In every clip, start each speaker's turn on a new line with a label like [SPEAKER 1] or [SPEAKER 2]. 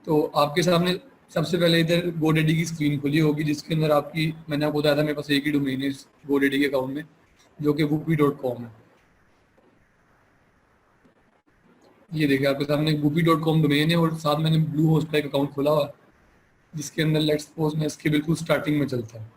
[SPEAKER 1] तो आपके सामने सबसे पहले इधर GoDaddy की स्क्रीन खुली होगी, जिसके अंदर आपकी, मैंने आपको बताया था मेरे पास एक ही डोमेन है GoDaddy के अकाउंट में, जो कि whoopee.com है। ये देखिए आपके सामने whoopee.com डोमेन है और साथ मैंने ब्लू होस्ट का एक अकाउंट खोला हुआ है, जिसके अंदर लेट्स सपोज मैं इसके बिल्कुल स्टार्टिंग में चलता हूँ।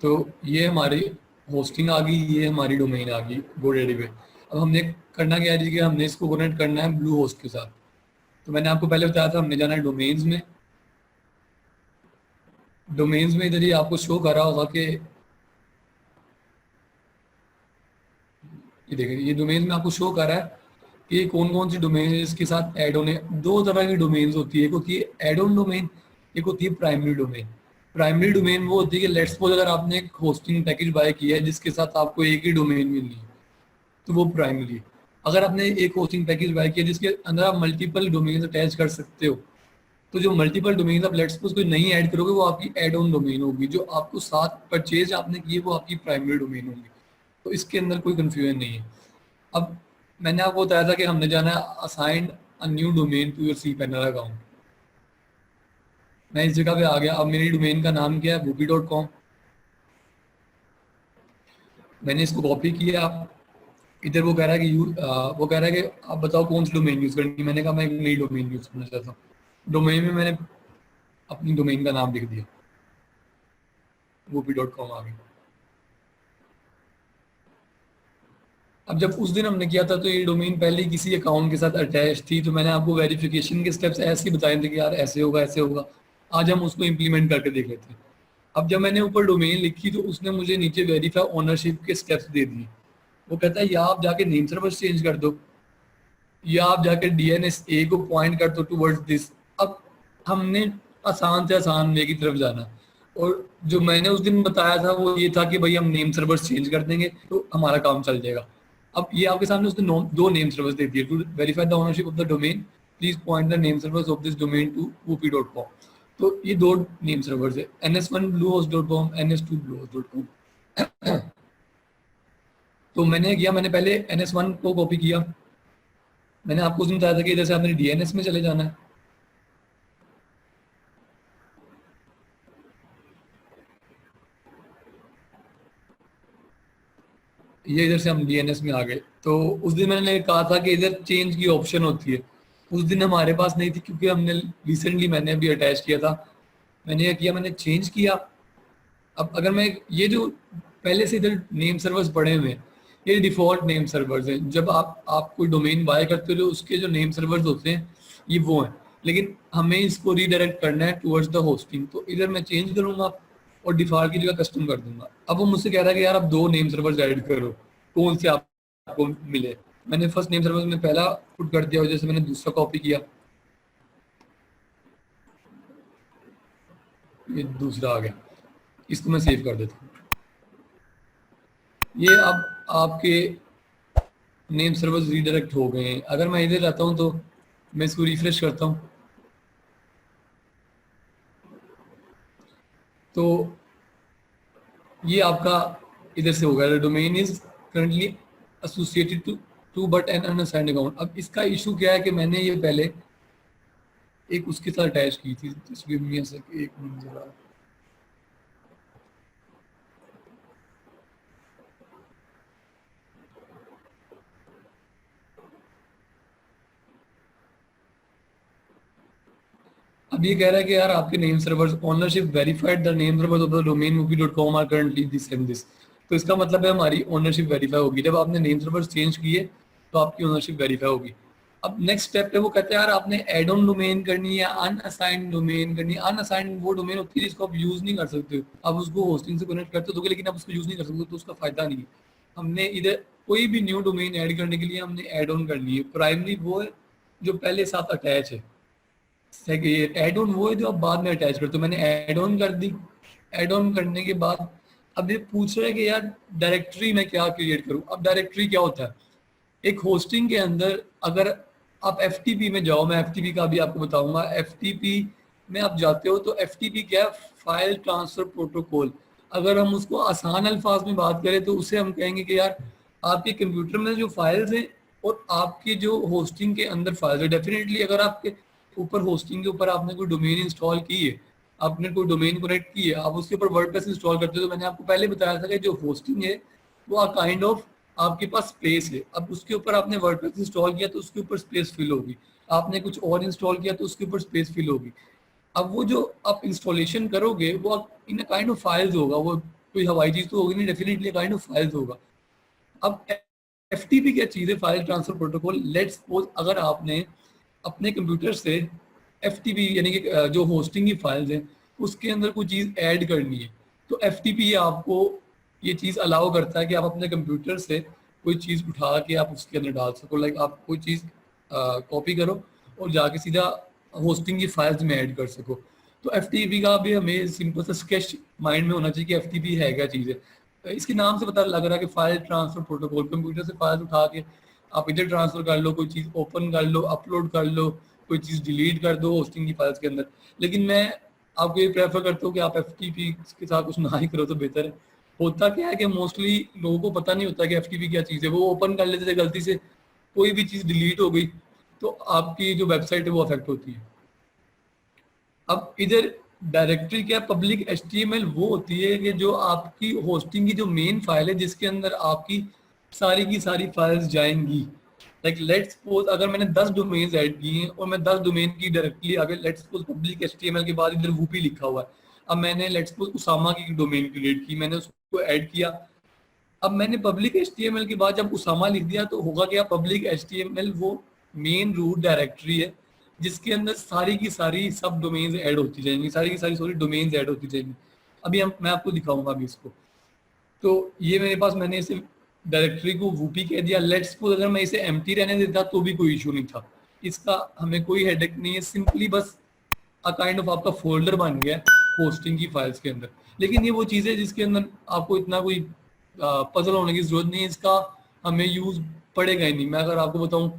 [SPEAKER 1] तो ये हमारी होस्टिंग आ गई, ये हमारी डोमेन आ गई GoDaddy पे। अब हमने करना क्या है जी, कि हमने इसको कनेक्ट करना है ब्लू होस्ट के साथ। तो मैंने आपको पहले बताया था हमने जाना है डोमेन्स में। डोमेन्स में इधर ही आपको शो कर रहा होगा कि ये देखिए, ये डोमेन्स में आपको शो कर रहा है कि कौन कौन सी डोमेन इसके साथ ऐड होने। दो तरह की डोमेन्स होती है, एक होती है एड ऑन डोमेन, एक होती है प्राइमरी डोमेन। प्राइमरी डोमेन वो होती है कि लेट्स सपोज अगर आपने एक होस्टिंग पैकेज बाय किया है जिसके साथ आपको एक ही डोमेन मिलनी है, तो वो प्राइमरी। अगर आपने एक होस्टिंग पैकेज बाय किया जिसके अंदर आप मल्टीपल डोमेन अटैच कर सकते हो, तो जो मल्टीपल डोमेन आप लेट्स सपोज कोई नहीं ऐड करोगे, वो आपकी एड ऑन डोमेन होगी। जो आपको साथ परचेज आपने की है वो आपकी प्राइमरी डोमेन होगी। तो इसके अंदर कोई कंफ्यूजन नहीं है। अब मैंने आपको बताया था कि हमने जाना है assign a new domain to your cPanel account. मैं इस जगह पे आ गया। अब मेरी डोमेन का नाम क्या है, whoopee.com। मैंने इसको कॉपी किया। इधर वो कह रहा है कि वो कह रहा है कि आप बताओ कौन सी डोमेन यूज करनी है। मैंने कहा मैं एक नई डोमेन यूज करना चाहता हूँ। डोमेन में मैंने अपनी डोमेन का नाम लिख दिया, whoopee.com आ गई। अब जब उस दिन हमने किया था तो ये डोमेन पहले ही किसी अकाउंट के साथ अटैच थी, तो मैंने आपको वेरिफिकेशन के स्टेप्स ऐसे ही बताए थे कि यार ऐसे होगा ऐसे होगा। आज हम उसको इम्प्लीमेंट करके देख लेते हैं। अब जब मैंने ऊपर डोमेन लिखी तो उसने मुझे नीचे वेरीफाई ओनरशिप के स्टेप्स दे दिए। वो कहता है या आप जाके नेम सर्वर चेंज कर दो, या आप जाके DNS को पॉइंट कर दो टुवर्ड्स दिस। अब हमने आसान से आसान वे की तरफ जाना, और जो मैंने उस दिन बताया था वो ये था कि भाई हम नेम सर्वर्स चेंज कर देंगे तो हमारा काम चल जाएगा। अब ये आपके सामने उसने दो नेम सर्वर्स दे दिए। To verify the ownership of the domain please point the name servers of this domain to whoopee.com। तो ये दो नेम सर्वर्स है, NS1 bluehost.com, NS2 bluehost.com। तो मैंने किया, मैंने पहले NS1 को कॉपी किया। मैंने आपको उसमें बताया था कि इधर से आपने DNS में चले जाना है। ये इधर से हम DNS में आ गए। तो उस दिन मैंने कहा था कि इधर चेंज की ऑप्शन होती है, उस दिन हमारे पास नहीं थी क्योंकि हमने रिसेंटली मैंने अभी अटैच किया था। मैंने ये किया, मैंने चेंज किया। अब अगर मैं ये जो पहले से इधर नेम सर्वर्स पड़े हुए हैं, ये डिफॉल्ट नेम सर्वर्स हैं। जब आप कोई डोमेन बाय करते हो उसके जो नेम सर्वर्स होते हैं ये वो हैं, लेकिन हमें इसको रीडायरेक्ट करना है टुवर्ड्स द होस्टिंग। तो इधर मैं चेंज करूंगा और डिफॉल्ट की जगह कस्टम कर दूंगा। अब वो मुझसे कह रहा है कि यार आप दो नेम सर्वर्स ऐड करो, कौन से आपको मिले। मैंने फर्स्ट नेम सर्वर में पहला पुट कर दिया, जैसे मैंने दूसरा कॉपी किया, ये दूसरा आ गया। इसको मैं सेव कर देता हूँ। ये अब आपके नेम सर्वर्स रीडायरेक्ट हो गए हैं। अगर मैं इधर रहता हूँ तो मैं इसको रिफ्रेश करता हूँ, तो ये आपका इधर से होगा, domain is currently associated to but an unassigned account. अब इसका इशू क्या है कि मैंने ये पहले एक उसके साथ अटैच की थी। तस्वीर में एक मिनट जरा, अब ये कह रहा है कि यार आपके name servers ownership verified the name servers of the domain whoopee.com are currently this and this. तो इसका मतलब है हमारी ओनरशिप वेरीफाई होगी। जब आपने नेम सर्वर्स चेंज किए तो आपकी ओनरशिप वेरीफाई होगी। अब नेक्स्ट स्टेप पे वो कहते हैं यार आपने एड ऑन डोमेन करनी है, अनअसाइंड डोमेन करनी है। अनअसाइंड वो डोमेन होती है जिसको आप यूज नहीं कर सकते हो। आप उसको होस्टिंग से कनेक्ट करते हो लेकिन आप उसको यूज नहीं कर सकते, तो उसका फायदा नहीं है। हमने इधर कोई भी न्यू डोमेन ऐड करने के लिए हमने एड ऑन करनी है। प्राइमरी वो है जो पहले साथ अटैच है, एड ऑन वो है जो आप बाद में अटैच करते हो। मैंने एड ऑन कर दी। एड ऑन करने के बाद अब ये पूछ रहा है कि यार डायरेक्टरी में क्या क्रिएट करूं। अब डायरेक्टरी क्या होता है, एक होस्टिंग के अंदर अगर आप FTP में जाओ, मैं FTP का भी आपको बताऊंगा। FTP में आप जाते हो तो FTP क्या है, फाइल ट्रांसफर प्रोटोकॉल। अगर हम उसको आसान अल्फाज में बात करें तो उसे हम कहेंगे कि यार आपके कंप्यूटर में जो फाइल्स हैं और आपकी जो होस्टिंग के अंदर फाइल्स है, डेफिनेटली अगर आपके ऊपर होस्टिंग के ऊपर आपने कोई डोमेन इंस्टॉल की है, आपने कोई डोमेन कनेक्ट की है, आप उसके ऊपर वर्डप्रेस इंस्टॉल करते हो, तो मैंने आपको पहले बताया था कि जो होस्टिंग है वो काइंड ऑफ आपके पास स्पेस है। अब उसके ऊपर आपने वर्डप्रेस इंस्टॉल किया तो उसके ऊपर स्पेस फिल होगी, आपने कुछ और इंस्टॉल किया तो उसके ऊपर स्पेस फिल होगी। अब वो जो आप इंस्टॉलेशन करोगे वो इन काइंड ऑफ फाइल्स होगा, वो कोई हवाई चीज तो होगी नहीं, डेफिनेटली काइंड ऑफ फाइल्स होगा। अब एफटीपी क्या चीज़ है, file transfer protocol. Let's suppose अगर आपने अपने कंप्यूटर से एफटीपी यानी कि जो होस्टिंग की फाइल्स हैं उसके अंदर कोई चीज़ ऐड करनी है, तो एफटीपी आपको ये चीज़ अलाउ करता है कि आप अपने कंप्यूटर से कोई चीज़ उठा के आप उसके अंदर डाल सको। लाइक आप कोई चीज़ कॉपी करो और जाके सीधा होस्टिंग की फाइल्स में ऐड कर सको। तो एफटीपी का भी हमें सिंपल सा स्केच माइंड में होना चाहिए कि एफटीपी है क्या चीज़ है। इसके नाम से पता लग रहा है कि फाइल ट्रांसफर प्रोटोकॉल, कंप्यूटर से फाइल उठा के आप इधर ट्रांसफर कर लो, कोई चीज़ ओपन कर लो, अपलोड कर लो, कोई चीज़ डिलीट कर दो होस्टिंग की फाइल्स के अंदर। लेकिन मैं आपको ये प्रेफर करता हूँ कि आप एफटीपी के साथ कुछ ना ही करो तो बेहतर है। होता क्या है कि मोस्टली लोगों को पता नहीं होता कि एफटीपी क्या चीज़ है, वो ओपन कर लेते थे गलती से, कोई भी चीज़ डिलीट हो गई तो आपकी जो वेबसाइट है वो अफेक्ट होती है। अब इधर डायरेक्टरी क्या, पब्लिक एचटीएमएल वो होती है कि जो आपकी होस्टिंग की जो मेन फाइल है जिसके अंदर आपकी सारी की सारी फाइल्स जाएंगी। लाइक लेट्स सपोज अगर मैंने 10 डोमेन्स ऐड किए हैं और मैं 10 डोमेन की डायरेक्टली आगे लेट्स सपोज पब्लिक एचटीएमएल के बाद इधर वूपी लिखा हुआ है। अब मैंने लेट्स सपोज उसामा की डोमेन क्रिएट की, मैंने उसको ऐड किया। अब मैंने पब्लिक एचटीएमएल के बाद जब उसामा लिख दिया तो होगा क्या, पब्लिक एचटीएमएल वो मेन रूट डायरेक्टरी है जिसके अंदर सारी की सारी सब डोमेन्स ऐड होती जाएंगी, सारी की सारी सॉरी डोमेन्स ऐड होती जाएंगी। अभी हम मैं आपको दिखाऊंगा अभी इसको। तो ये मेरे पास मैंने इसे डायरेक्टरी को वूपी कह दिया। लेट्स सपोज अगर मैं इसे एम्प्टी रहने देता तो भी कोई इशू नहीं था, इसका हमें कोई हेडेक नहीं है, सिंपली बस काइंड ऑफ आपका फोल्डर बन गया पोस्टिंग की फाइल्स के अंदर। लेकिन ये वो चीज़ है जिसके अंदर आपको इतना कोई पजल होने की जरूरत नहीं है, इसका हमें यूज पड़ेगा ही नहीं। मैं अगर आपको बताऊं,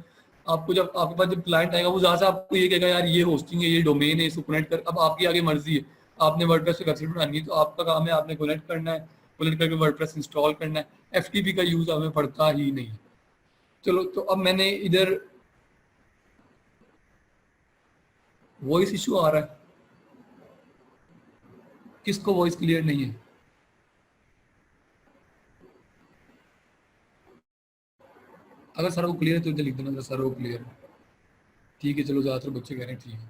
[SPEAKER 1] आपको जब आपके पास जब क्लाइंट आएगा वो जहाँ से आपको ये कहेगा यार ये होस्टिंग है, ये डोमेन है, इसको कनेक्ट कर, अब आपकी आगे मर्जी है। आपने वर्डप्रेस पे वेबसाइट बनानी है तो आपका काम है आपने कनेक्ट करना है, कनेक्ट करके वर्डप्रेस इंस्टॉल करना है। एफटीपी का यूज हमें पड़ता ही नहीं। चलो तो अब मैंने इधर वॉइस इशू आ रहा है, किसको वॉइस क्लियर नहीं है? अगर सर वो क्लियर है तो इधर लिख देना सर वो क्लियर है। ठीक है चलो, ज़्यादातर बच्चे कह रहे हैं ठीक है।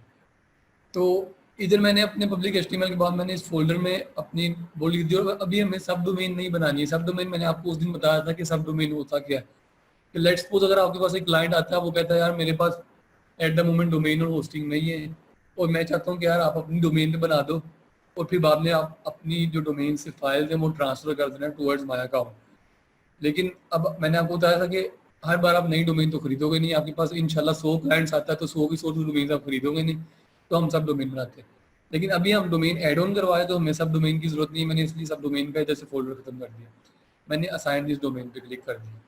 [SPEAKER 1] तो इधर मैंने अपने पब्लिक एचटीएमएल के बाद मैंने इस फोल्डर में अपनी वो लिख दी। और अभी हमें सब डोमेन नहीं बनानी है। सब डोमेन मैंने आपको उस दिन बताया था कि सब डोमेन होता क्या है। तो लेट्स सपोज अगर आपके पास एक क्लाइंट आता है, वो कहता है यार मेरे पास एट द मोमेंट डोमेन और होस्टिंग नहीं है और मैं चाहता हूँ कि यार आप अपनी डोमेन पे बना दो और फिर बाद में आप अपनी जो डोमेन से फाइल्स हैं वो ट्रांसफर कर देना टुवर्ड्स माय अकाउंट। लेकिन अब मैंने आपको बताया था कि हर बार आप नई डोमेन तो खरीदोगे नहीं, आपके पास इंशाल्लाह 100 क्लाइंट्स आता है तो 100 की 100 डोमेन आप खरीदोगे नहीं। तो हम सब डोमेन बनाते हैं। लेकिन अभी हम डोमेन एड ऑन करवाए तो हमें सब डोमेन की जरूरत नहीं है, मैंने इसलिए सब डोमेन का इधर से फोल्डर खत्म कर दिया। मैंने असाइन दिस डोमेन पे क्लिक कर दिया।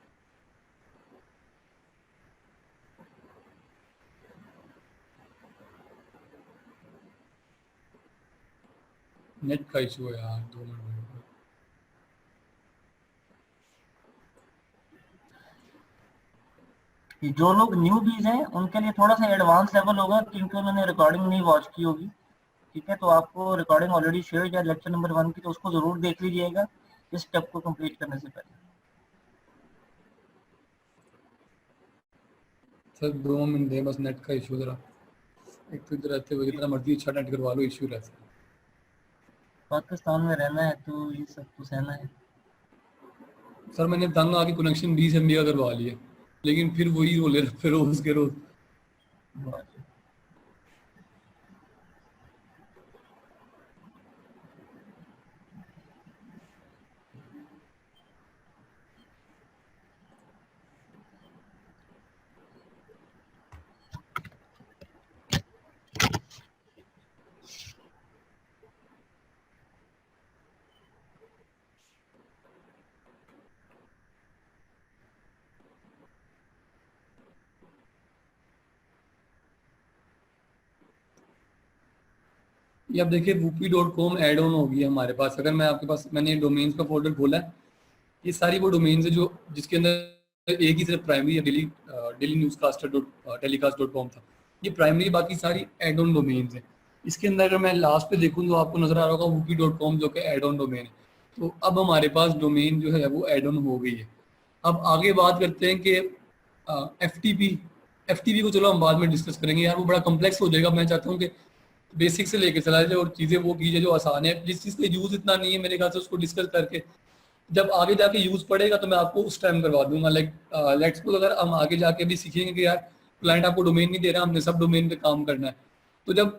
[SPEAKER 1] नेट का इशू है यार, 2 मिनट।
[SPEAKER 2] कि जो लोग न्यूबीज हैं उनके लिए थोड़ा सा एडवांस लेवल होगा क्योंकि उन्होंने रिकॉर्डिंग नहीं वॉच की होगी। ठीक है, तो आपको रिकॉर्डिंग ऑलरेडी शेयर या लेक्चर नंबर 1 की, तो उसको जरूर देख लीजिएगा इस स्टेप को कंप्लीट करने से पहले।
[SPEAKER 1] सर 2 मिनट दे बस, नेट का इशू जरा। एक तो इधर रहते हुए जितना मर्जी अच्छा नेट करवा लो इशू रहता है।
[SPEAKER 2] पाकिस्तान में रहना है तो ये सब तो सहना है।
[SPEAKER 1] सर मैंने तंग आके कनेक्शन 20 MB का करवा लिया, लेकिन फिर वही रोले फिर रोज के रोज। ये आप देखिए whoopee.com ऐड ऑन होगी हमारे पास। अगर मैं आपके पास, मैंने डोमेन्स का फोल्डर खोला है, ये सारी वो डोमेन्स है जो जिसके अंदर एक ही सिर्फ प्राइमरी या daily newscaster telecast dot com था, ये प्राइमरी, बाकी सारी एड ऑन डोमेन्स है। इसके अंदर अगर मैं लास्ट पे देखूँ तो आपको नजर आ रहा होगा whoopee.com जो कि एड ऑन डोमेन है। तो अब हमारे पास डोमेन जो है वो एड ऑन हो गई है। अब आगे बात करते हैं कि एफ टी पी को चलो हम बाद में डिस्कस करेंगे यार, वो बड़ा कम्प्लेक्स हो जाएगा। मैं चाहता हूँ कि बेसिक से लेके चला जाए और चीज़ें वो कीजिए जो आसान है। जिस चीज़ का यूज़ इतना नहीं है मेरे ख्याल से, उसको डिस्कस करके जब आगे जाके यूज़ पड़ेगा तो मैं आपको उस टाइम करवा दूंगा। लाइक लेट्स सपोज अगर हम आगे जाके भी सीखेंगे कि यार क्लाइंट आपको डोमेन नहीं दे रहा, हमने सब डोमेन पे काम करना है, तो जब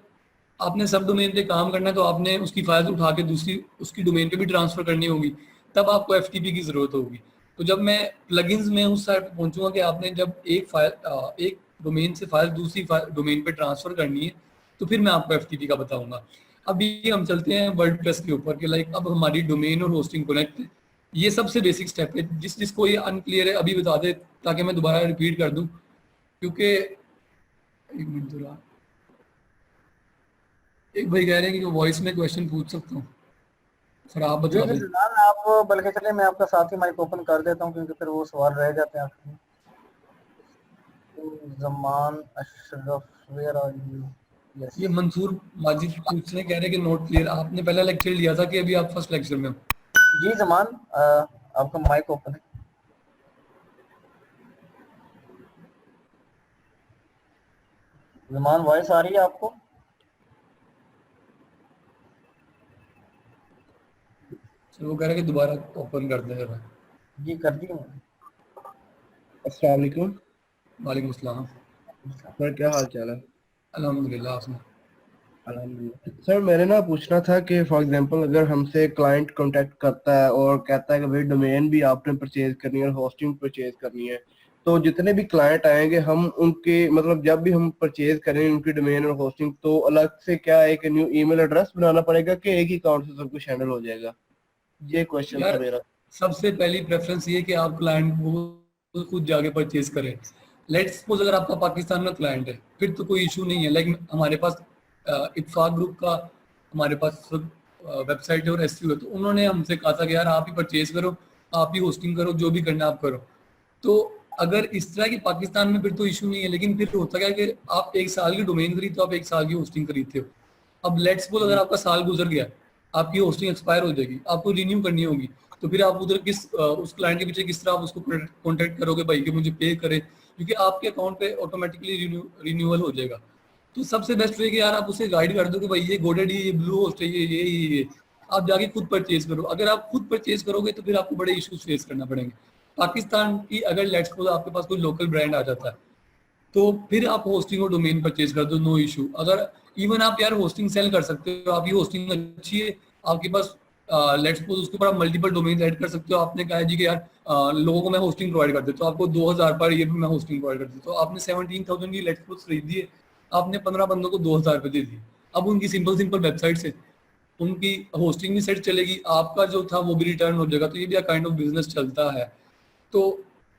[SPEAKER 1] आपने सब डोमेन पे काम करना है तो आपने उसकी फाइल्स उठा के दूसरी उसकी डोमेन पे भी ट्रांसफर करनी होगी, तब आपको एफटीपी की जरूरत होगी। तो जब मैं प्लगइन्स में उस साइड पे पहुंचूंगा कि आपने जब एक डोमेन से फाइल दूसरी डोमेन पे ट्रांसफर करनी है, तो फिर मैं आपको एफटीपी का बताऊंगा। अभी हम चलते हैं वर्डप्रेस के ऊपर कि लाइक अब हमारी डोमेन और होस्टिंग कनेक्ट है। ये सबसे बेसिक स्टेप है। जिसको ये अनक्लियर है अभी बता दे, ताकि मैं दोबारा रिपीट कर दूं, क्योंकि एक मिनट जरा, एक भाई कह रहे हैं कि वॉइस में क्वेश्चन पूछ सकता हूँ, सर आप
[SPEAKER 2] जी
[SPEAKER 1] बता
[SPEAKER 2] जी
[SPEAKER 1] दें।
[SPEAKER 2] फिलहाल आप बल्कि चलिए मैं आपका साथ ही माइक ओपन कर देता हूँ, क्योंकि फिर वो सवाल रह जाते हैं आपके। Zaman Ashraf, where are you? Yes
[SPEAKER 1] ये मंसूर माजिद पूछने कह रहे हैं कि नोट क्लियर, आपने पहला लेक्चर लिया था कि अभी आप फर्स्ट लेक्चर में हो?
[SPEAKER 2] जी जमान, आपका माइक ओपन है। जमान, वॉइस आ रही है आपको?
[SPEAKER 1] सर वो कह रहे हैं कि दोबारा ओपन कर दें जरा।
[SPEAKER 2] जी कर दी मैंने।
[SPEAKER 3] अस्सलाम वालेकुम
[SPEAKER 1] वालेकुम अस्सलाम।
[SPEAKER 3] सर, क्या हाल चाल है?
[SPEAKER 1] अल्हम्दुलिल्लाह। आपने
[SPEAKER 3] अल्हम्दुलिल्लाह। सर मेरे ना पूछना था कि फॉर एग्जांपल अगर हमसे क्लाइंट कांटेक्ट करता है और कहता है कि भाई डोमेन भी आपने परचेज करनी है और होस्टिंग परचेज करनी है, तो जितने भी क्लाइंट आएंगे हम उनके मतलब जब भी हम परचेज करेंगे उनकी डोमेन और होस्टिंग, तो अलग से क्या एक न्यू ईमेल एड्रेस बनाना पड़ेगा कि एक ही अकाउंट से सब कुछ हैंडल हो जाएगा? ये क्वेश्चन था
[SPEAKER 1] यार
[SPEAKER 3] मेरा।
[SPEAKER 1] सबसे पहली प्रेफरेंस ये कि आप क्लाइंट को खुद जाके परचेज करें। लेट्स सपोज अगर आपका पाकिस्तान में क्लाइंट है, फिर तो कोई इशू नहीं है। लाइक हमारे पास इत्फाक ग्रुप का हमारे पास वेबसाइट है और एसईओ है, तो उन्होंने हमसे कहा था कि यार आप ही परचेज करो, आप ही होस्टिंग करो, जो भी करना आप करो। तो अगर इस तरह की पाकिस्तान में फिर तो इशू नहीं है। लेकिन फिर होता क्या है कि आप एक साल की डोमेन खरीदते हो, आप एक साल की होस्टिंग खरीदते हो। अब लेट्स सपोज अगर आपका साल गुजर गया, आपकी होस्टिंग एक्सपायर हो जाएगी, आपको रिन्यू करनी होगी, तो फिर आप उधर उस क्लाइंट के पीछे किस तरह आप उसको कॉन्टेक्ट करोगे भाई कि मुझे पे करे, क्योंकि आपके अकाउंट पे ऑटोमेटिकली रिन्यूअल हो जाएगा। तो सबसे बेस्ट है कि यार आप उसे गाइड कर दो कि भाई ये गोडेडी, ये ब्लू होस्ट है, ये आप जाके खुद परचेज करो। अगर आप खुद परचेज करोगे तो फिर आपको बड़े इश्यूज फेस करना पड़ेंगे। पाकिस्तान की अगर लेट्स सपोज आपके पास कोई लोकल ब्रांड आ जाता है, तो फिर आप होस्टिंग और डोमेन परचेज कर दो, नो इशू। अगर इवन आप यार होस्टिंग सेल कर सकते हो, आपकी होस्टिंग अच्छी है, आपके पास लेट्स सपोज उसके ऊपर आप मल्टीपल डोमेन ऐड कर सकते हो। आपने कहा है जी कि यार लोगों को मैं होस्टिंग प्रोवाइड कर देता हूँ, आपको 2000 पर ईयर में मैं होस्टिंग प्रोवाइड कर देता हूँ। आपने 17,000 की लेट्स सपोज खरीदी है, आपने 15 बंदों को 2000 रुपये दे दिए। अब उनकी सिंपल सिंपल वेबसाइट से उनकी होस्टिंग भी सेट चलेगी, आपका जो था वो भी रिटर्न हो जाएगा। तो ये भी काइंड ऑफ बिजनेस चलता है। तो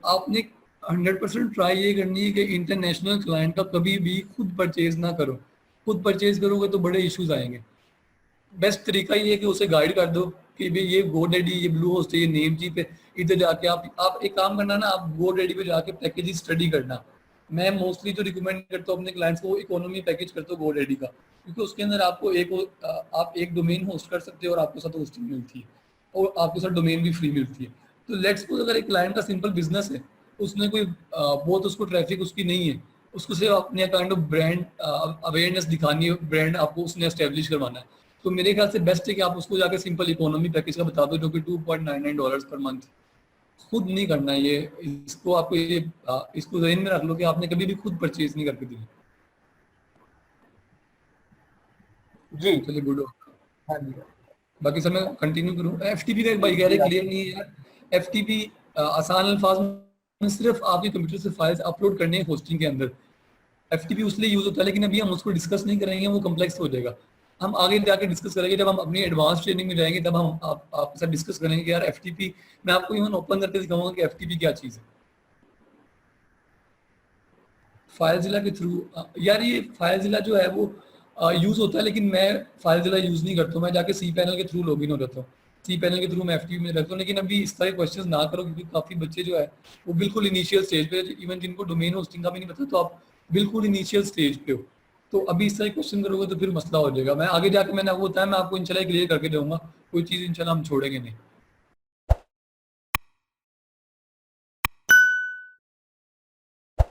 [SPEAKER 1] आपने 100% ट्राई ये करनी है कि इंटरनेशनल क्लाइंट का कभी भी खुद परचेज ना करो। खुद परचेज करोगे तो बड़े इश्यूज आएंगे। बेस्ट तरीका ये है कि उसे गाइड कर दो कि भाई ये गोडेडी, ये ब्लू होस्ट है, ये नेम चीप है। इधर जाके आप एक काम करना ना, आप गोडेडी पे जाके पैकेज स्टडी करना। मैं मोस्टली जो रिकमेंड करता हूँ अपने क्लाइंट्स को, इकोनॉमी पैकेज करता हूँ गोडेडी का, क्योंकि उसके अंदर आपको आप एक डोमेन होस्ट कर सकते हो और आपको साथ होस्टिंग मिलती है और आपके साथ डोमेन भी फ्री मिलती है। तो लेट्स सपोज अगर एक क्लाइंट का सिंपल बिजनेस है, उसने कोई बहुत उसको ट्रैफिक उसकी नहीं है, उसको सिर्फ अपने काइंड ऑफ ब्रांड अवेयरनेस दिखानी है, ब्रांड आपको उसने एस्टेब्लिश करवाना है, तो मेरे ख्याल से बेस्ट है कि आप उसको जाकर सिंपल इकोनॉमी पैकेज का बता दो, जो कि $2.99 पर मंथ। खुद नहीं करना है ये, इसको आपको ये इसको जहन में रख लो कि आपने कभी भी खुद परचेज नहीं करके दी।
[SPEAKER 2] जी
[SPEAKER 1] चलिए गुड हो।
[SPEAKER 2] हाँ जी।
[SPEAKER 1] बाकी सर मैं कंटिन्यू करूँ। एफटीपी का एक भाई कह रहे क्लियर नहीं है यार। एफटीपी आसान अल्फाज में सिर्फ आपके कंप्यूटर से फाइल्स अपलोड करने हैं होस्टिंग के अंदर। एफटीपी उसलिए यूज होता है, लेकिन अभी हम उसको डिस्कस नहीं करेंगे, वो कम्प्लेक्स हो जाएगा। हम आगे जाके डिस्कस करेंगे जब हम अपनी एडवांस ट्रेनिंग में जाएंगे, तब हम आपके साथ डिस्कस करेंगे कि यार एफटीपी, मैं आपको इवन ओपन करके दिखाऊंगा कि एफटीपी क्या चीज़ है। फाइलजिला के थ्रू यार, ये फाइलजिला जो है वो यूज होता है, लेकिन मैं फाइलज़िला यूज नहीं करता हूँ, मैं जाके सी पैनल के थ्रू लॉगिन हो जाता हूँ, सी पैनल के थ्रू मैं एफटीपी में रहता हूँ। लेकिन अभी इस तरह क्वेश्चंस ना करो, क्योंकि काफी बच्चे जो है वो बिल्कुल इनिशियल स्टेज पे, इवन जिनको डोमेन होस्टिंग का भी नहीं पता, तो आप बिल्कुल इनिशियल स्टेज पे हो, तो अभी इस तरह क्वेश्चन करोगे तो फिर मसला हो जाएगा। मैं आगे जाके, मैंने आपको बताया, मैं आपको इंशाल्लाह क्लियर करके दूंगा, कोई चीज़ इंशाल्लाह हम छोड़ेंगे नहीं।